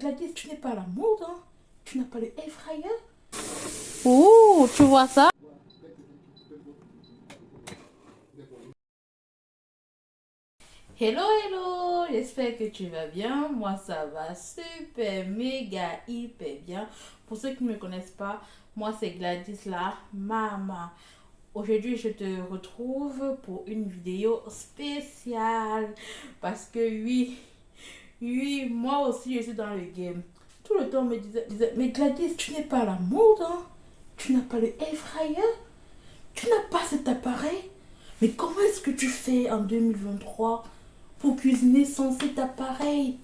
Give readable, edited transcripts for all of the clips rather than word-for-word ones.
Gladys, tu n'es pas à la mode, hein? Tu n'as pas le air fryer? Ouh, tu vois ça? Hello, hello! J'espère que tu vas bien. Moi, ça va super, méga, hyper bien. Pour ceux qui ne me connaissent pas, moi, c'est Gladys, la maman. Aujourd'hui, je te retrouve pour une vidéo spéciale. Parce que oui, moi aussi, je suis dans le game. Tout le temps, on me disait, mais Gladys, tu n'es pas à la mode, hein? Tu n'as pas le air fryer? Tu n'as pas cet appareil? Mais comment est-ce que tu fais en 2023 pour cuisiner sans cet appareil?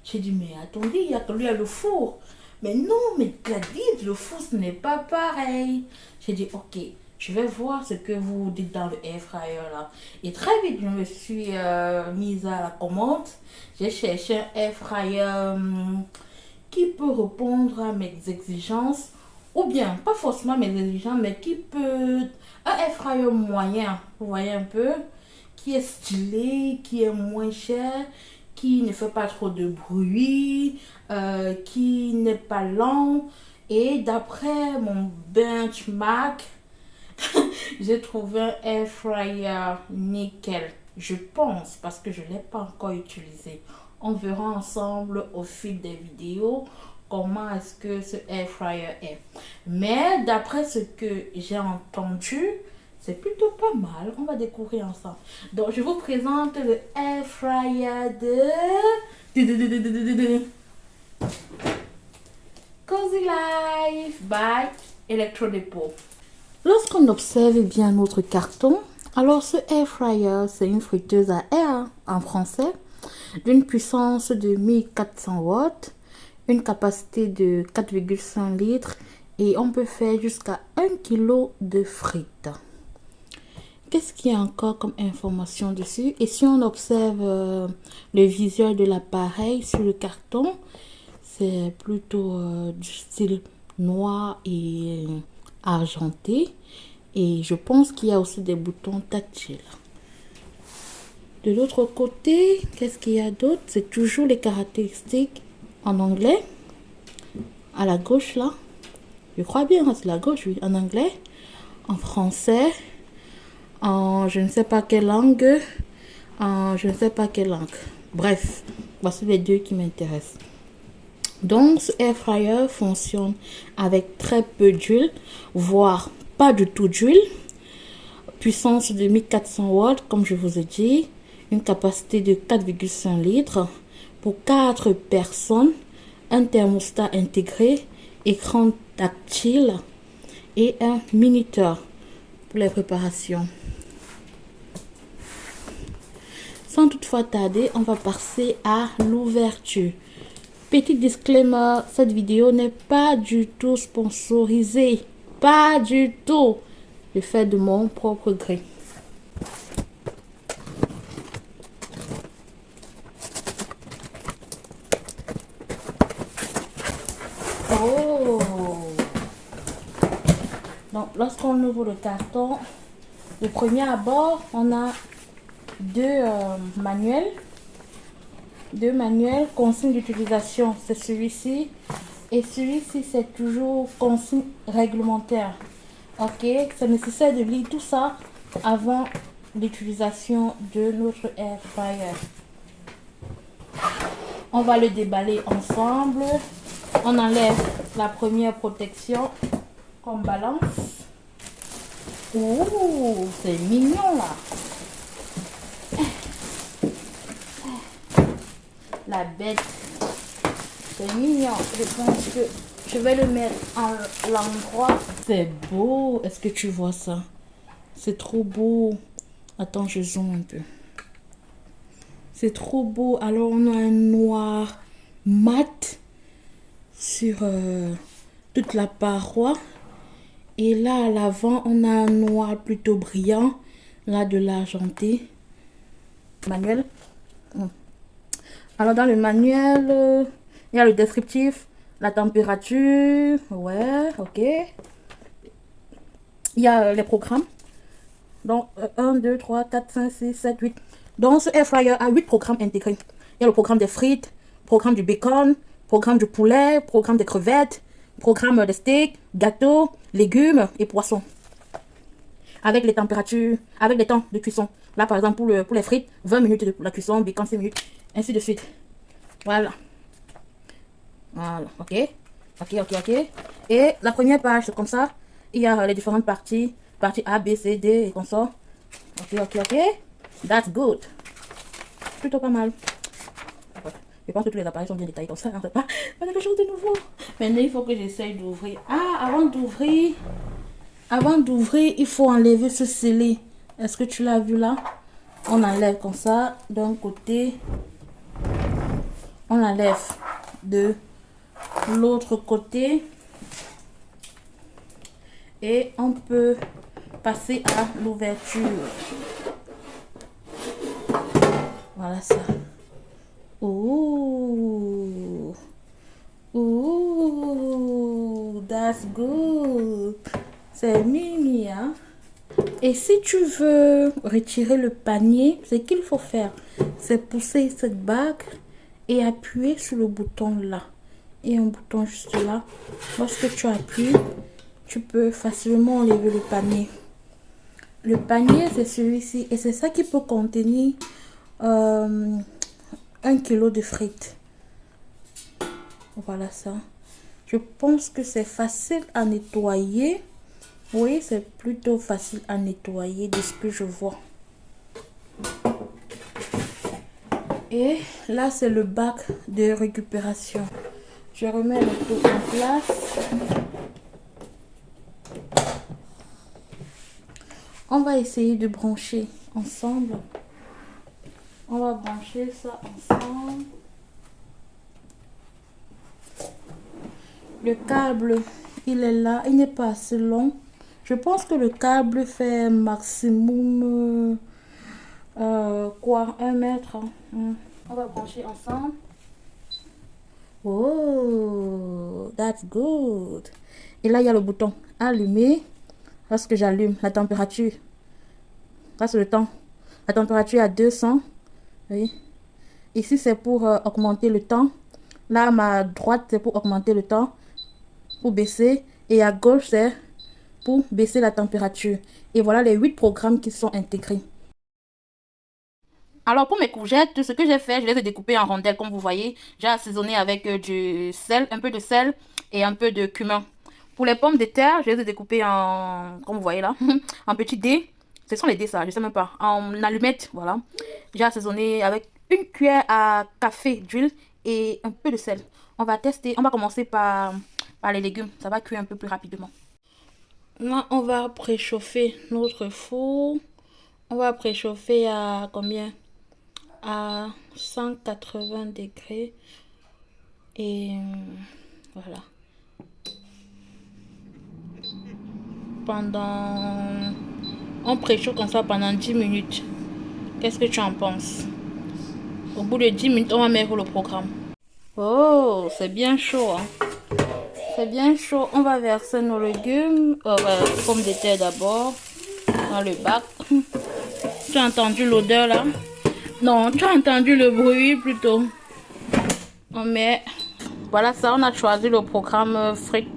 J'ai dit, mais attendez, il y a le four. Mais non, mais Gladys, le four, ce n'est pas pareil. J'ai dit, ok, je vais voir ce que vous dites dans le air fryer là. Et très vite, je me suis mise à la commande. J'ai cherché un air fryer qui peut répondre à mes exigences, ou bien, pas forcément mes exigences, mais qui peut, un air fryer moyen, vous voyez un peu, qui est stylé, qui est moins cher, qui ne fait pas trop de bruit, qui n'est pas lent. Et d'après mon benchmark, j'ai trouvé un air fryer nickel. Je pense, parce que je ne l'ai pas encore utilisé. On verra ensemble au fil des vidéos comment est-ce que ce air fryer est. Mais d'après ce que j'ai entendu, c'est plutôt pas mal. On va découvrir ensemble. Donc, je vous présente le air fryer de Cozy Life by Electrodepot. Lorsqu'on observe bien notre carton, alors ce air fryer, c'est une friteuse à air en français, d'une puissance de 1400 watts, une capacité de 4,5 litres et on peut faire jusqu'à 1 kg de frites. Qu'est-ce qu'il y a encore comme information dessus? Et si on observe le visuel de l'appareil sur le carton, c'est plutôt du style noir et argenté. Et je pense qu'il y a aussi des boutons tactiles. De l'autre côté, qu'est-ce qu'il y a d'autre? C'est toujours les caractéristiques en anglais. À la gauche là. Je crois bien, c'est la gauche, oui. En anglais. En français. En je ne sais pas quelle langue. En je ne sais pas quelle langue. Bref, voici les deux qui m'intéressent. Donc, ce air fryer fonctionne avec très peu d'huile, voire pas du tout d'huile. Puissance de 1400 watts, comme je vous ai dit. Une capacité de 4,5 litres pour 4 personnes. Un thermostat intégré, écran tactile et un minuteur pour les préparations. Sans toutefois tarder, on va passer à l'ouverture. Petit disclaimer, cette vidéo n'est pas du tout sponsorisée. Pas du tout. Je fais de mon propre gré. Oh! Donc, lorsqu'on ouvre le carton, le premier abord, on a deux manuels. Deux manuels, consigne d'utilisation, c'est celui-ci. Et celui-ci, c'est toujours consigne réglementaire. Ok, c'est nécessaire de lire tout ça avant l'utilisation de notre air fryer. On va le déballer ensemble. On enlève la première protection qu'on balance. Ouh, c'est mignon là. La bête. C'est mignon. Je pense que je vais le mettre à l'endroit. C'est beau. Est-ce que tu vois ça? C'est trop beau. Attends, je zoome un peu. C'est trop beau. Alors, on a un noir mat sur toute la paroi. Et là, à l'avant, on a un noir plutôt brillant. Là, de l'argenté. Manuel. Alors, dans le manuel, il y a le descriptif, la température. Ouais, ok. Il y a les programmes. Donc, 1, 2, 3, 4, 5, 6, 7, 8. Donc, ce air fryer a 8 programmes intégrés. Il y a le programme des frites, le programme du bacon, Programme du poulet, programme des crevettes, programme des steaks, gâteaux, légumes et poissons. Avec les températures, avec les temps de cuisson. Là, par exemple, pour les frites, 20 minutes de la cuisson, bacon 5 minutes, ainsi de suite. Voilà. Voilà, ok. Ok. Et la première page, c'est comme ça. Il y a les différentes parties. Partie A, B, C, D et comme ça. Ok. That's good. Plutôt pas mal. Je pense que tous les appareils sont bien détaillés comme ça. On ne fait pas quelque chose de nouveau. Maintenant, il faut que j'essaye d'ouvrir. Ah, avant d'ouvrir, il faut enlever ce scellé. Est-ce que tu l'as vu là? On enlève comme ça d'un côté. On enlève de l'autre côté. Et on peut passer à l'ouverture. Voilà ça. Ouh, that's good. C'est mimi, hein? Et si tu veux retirer le panier, ce qu'il faut faire, c'est pousser cette bague et appuyer sur le bouton là. Et un bouton juste là. Lorsque tu appuies, tu peux facilement enlever le panier. Le panier, c'est celui-ci. Et c'est ça qui peut contenir 1 kilo de frites. Voilà ça. Je pense que c'est facile à nettoyer. Oui, c'est plutôt facile à nettoyer de ce que je vois. Et là, c'est le bac de récupération. Je remets le tout en place. On va essayer de brancher ensemble. On va brancher ça ensemble. Le câble, il est là. Il n'est pas assez long. Je pense que le câble fait maximum 1 mètre. On va brancher ensemble. Oh, that's good. Et là, il y a le bouton allumer. Lorsque j'allume la température, là c'est le temps. La température est à 200. Oui. Ici, c'est pour augmenter le temps. Là, à ma droite, c'est pour augmenter le temps. Pour baisser. Et à gauche, c'est pour baisser la température. Et voilà les 8 programmes qui sont intégrés. Alors pour mes courgettes, ce que j'ai fait, je les ai découpées en rondelles comme vous voyez. J'ai assaisonné avec du sel, un peu de sel et un peu de cumin. Pour les pommes de terre, je les ai découpées en, comme vous voyez là, en petits dés. Ce sont les dés ça, je sais même pas. En allumettes, voilà. J'ai assaisonné avec 1 cuillère à café d'huile et un peu de sel. On va tester, on va commencer par les légumes. Ça va cuire un peu plus rapidement. Là, on va préchauffer notre four. On va préchauffer à combien? À 180 degrés. Et voilà. On préchauffe comme ça pendant 10 minutes. Qu'est-ce que tu en penses? Au bout de 10 minutes, on va mettre le programme. Oh, c'est bien chaud. Hein? C'est bien chaud. On va verser nos légumes. Pommes de terre d'abord. Dans le bac. Tu as entendu l'odeur là? Non, tu as entendu le bruit plutôt. On met... Voilà ça, on a choisi le programme frites.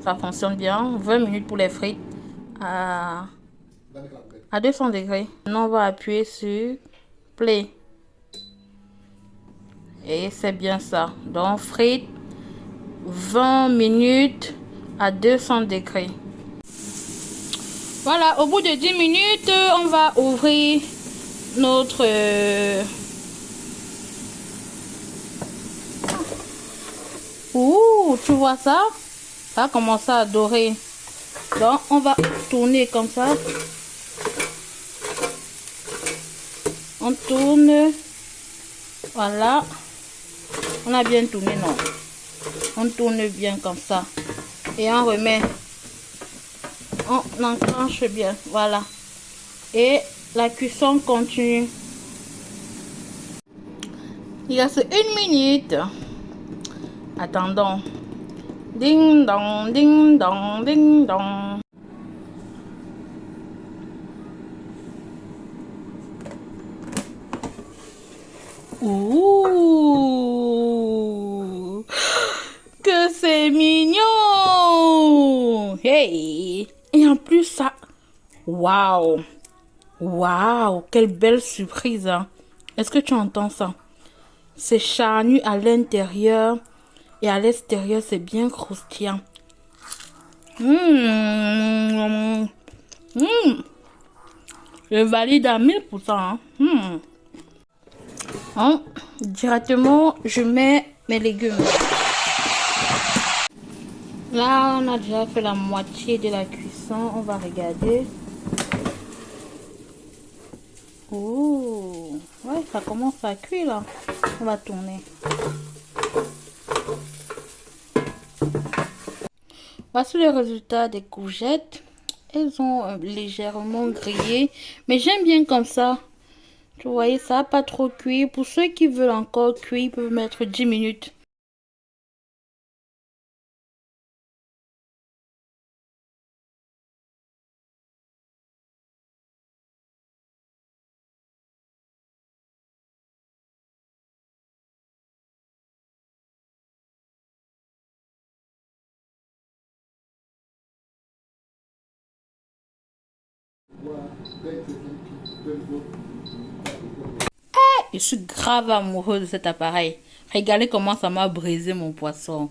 Ça fonctionne bien. 20 minutes pour les frites. À 200 degrés. Maintenant, on va appuyer sur play. Et c'est bien ça. Donc, frites, 20 minutes à 200 degrés. Voilà, au bout de 10 minutes, on va ouvrir notre... Ouh, tu vois ça? Ça a commencé à dorer. Donc, on va tourner comme ça. On tourne. Voilà. On a bien tourné, non? On tourne bien comme ça. Et on remet. On enclenche bien. Voilà. Et la cuisson continue. Il reste 1 minute. Attendons. Ding dong, ding dong, ding dong. Ouh. c'est mignon. Hey. Et en plus, ça... Waouh. Waouh, quelle belle surprise. Hein. Est-ce que tu entends ça? C'est charnu à l'intérieur et à l'extérieur, c'est bien croustillant. Je valide à 1000%. Hein. Hein? Directement, je mets mes légumes. Là, on a déjà fait la moitié de la cuisson. On va regarder. Oh, ouais, ça commence à cuire là. On va tourner. Voici le résultat des courgettes. Elles ont légèrement grillé, mais j'aime bien comme ça. Tu voyez, ça n'a pas trop cuit. Pour ceux qui veulent encore cuire, ils peuvent mettre 10 minutes. Je suis grave amoureux de cet appareil. Regardez comment ça m'a brisé mon poisson.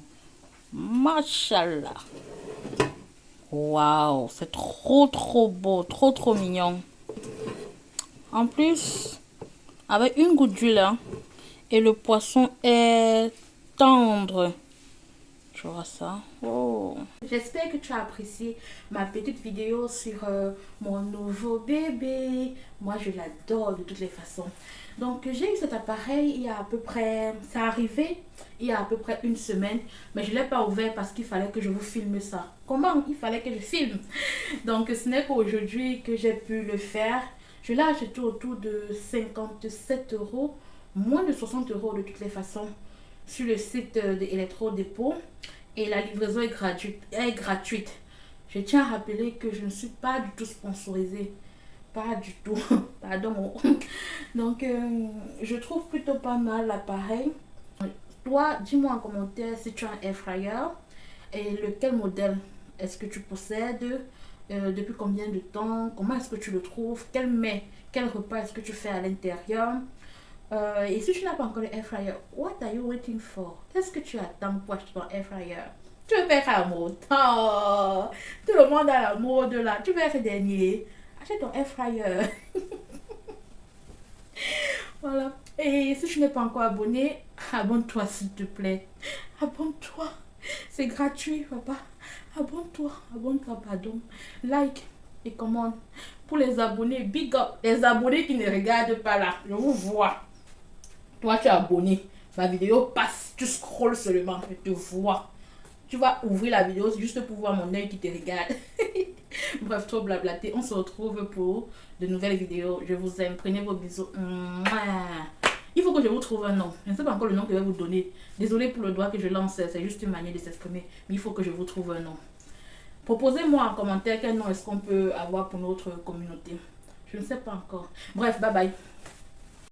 Machallah. Waouh, c'est trop beau, trop mignon. En plus, avec une goutte d'huile, hein, et le poisson est tendre. Tu vois ça? Oh. J'espère que tu as apprécié ma petite vidéo sur mon nouveau bébé. Moi, je l'adore de toutes les façons. Donc, j'ai eu cet appareil il y a à peu près... Ça arrivé il y a à peu près une semaine. Mais je ne l'ai pas ouvert parce qu'il fallait que je vous filme ça. Comment il fallait que je filme? Donc, ce n'est qu'aujourd'hui que j'ai pu le faire. Je l'ai acheté autour de 57 €. Moins de 60 € de toutes les façons. Sur le site de Electro-Dépôt. Et la livraison est gratuite. Je tiens à rappeler que je ne suis pas du tout sponsorisée. Pas du tout. Pardon. Donc, je trouve plutôt pas mal l'appareil. Toi, dis-moi en commentaire si tu as un air fryer. Et lequel modèle est-ce que tu possèdes? Depuis combien de temps? Comment est-ce que tu le trouves? Quel mets, quel repas est-ce que tu fais à l'intérieur? Et si tu n'as pas encore le air fryer, what are you waiting for? Qu'est-ce que tu attends pour acheter ton air fryer? Tu veux faire la mode? Oh, tout le monde a la mode là. Tu veux être dernier? Achète ton air fryer. Voilà. Et si tu n'es pas encore abonné, abonne-toi s'il te plaît. Abonne-toi. C'est gratuit, papa. Abonne-toi. Abonne-toi, pardon. Like et commente. Pour les abonnés, big up. Les abonnés qui ne regardent pas là, je vous vois. Toi, tu es abonné. Ma vidéo passe. Tu scrolles seulement. Je te vois. Tu vas ouvrir la vidéo juste pour voir mon œil qui te regarde. Bref, trop blablaté. On se retrouve pour de nouvelles vidéos. Je vous aime. Prenez vos bisous. Il faut que je vous trouve un nom. Je ne sais pas encore le nom que je vais vous donner. Désolée pour le doigt que je lance. C'est juste une manière de s'exprimer. Mais il faut que je vous trouve un nom. Proposez-moi en commentaire quel nom est-ce qu'on peut avoir pour notre communauté. Je ne sais pas encore. Bref, bye bye.